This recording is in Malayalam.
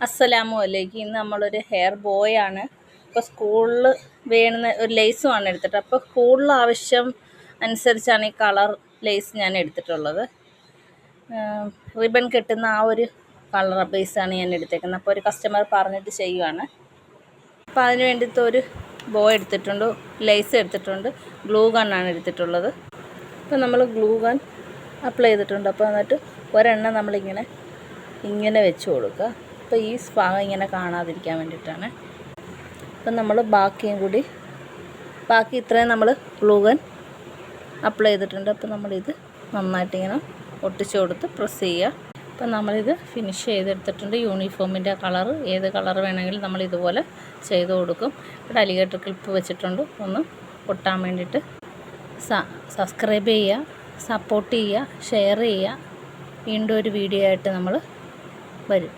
അസ്സലാമു അലൈക്കും. ഇന്ന് നമ്മളൊരു ഹെയർ ബോയ് ആണ്. ഇപ്പോൾ സ്കൂളിൽ വേണ്ടുന്ന ഒരു ലേസുമാണ് എടുത്തിട്ട്. അപ്പോൾ സ്കൂളിൽ ആവശ്യം അനുസരിച്ചാണ് ഈ കളർ ലേസ് ഞാൻ എടുത്തിട്ടുള്ളത്. റിബൺ കെട്ടുന്ന ആ ഒരു കളർ ബേസാണ് ഞാൻ എടുത്തേക്കുന്നത്. അപ്പോൾ ഒരു കസ്റ്റമർ പറഞ്ഞിട്ട് ചെയ്യുവാണ്. അപ്പോൾ അതിന് വേണ്ടിയിട്ട് ഒരു ബോയ് എടുത്തിട്ടുണ്ട്, ലേസ് എടുത്തിട്ടുണ്ട്, ഗ്ലൂ ഗണ്ണാണ് എടുത്തിട്ടുള്ളത്. അപ്പോൾ നമ്മൾ ഗ്ലൂ ഗൺ അപ്ലൈ ചെയ്തിട്ടുണ്ട്. അപ്പോൾ എന്നിട്ട് ഒരെണ്ണം നമ്മളിങ്ങനെ വെച്ച് കൊടുക്കുക. അപ്പോൾ ഈ ഭാഗം ഇങ്ങനെ കാണാതിരിക്കാൻ വേണ്ടിയിട്ടാണ്. അപ്പം നമ്മൾ ബാക്കി ഇത്രയും നമ്മൾ ഗ്ലൂ ഗൺ അപ്ലൈ ചെയ്തിട്ടുണ്ട്. അപ്പോൾ നമ്മളിത് നന്നായിട്ടിങ്ങനെ ഒട്ടിച്ച് കൊടുത്ത് പ്രസ് ചെയ്യുക. അപ്പം നമ്മളിത് ഫിനിഷ് ചെയ്തെടുത്തിട്ടുണ്ട്. യൂണിഫോമിൻ്റെ കളർ ഏത് കളർ വേണമെങ്കിലും നമ്മൾ ഇതുപോലെ ചെയ്ത് കൊടുക്കും. ഇവിടെ അലിഗേറ്റർ ക്ലിപ്പ് വെച്ചിട്ടുണ്ട് ഒന്ന് ഒട്ടാൻ വേണ്ടിയിട്ട്. സബ്സ്ക്രൈബ് ചെയ്യുക, സപ്പോർട്ട് ചെയ്യുക, ഷെയർ ചെയ്യുക. വീണ്ടും ഒരു വീഡിയോ ആയിട്ട് നമ്മൾ വരും.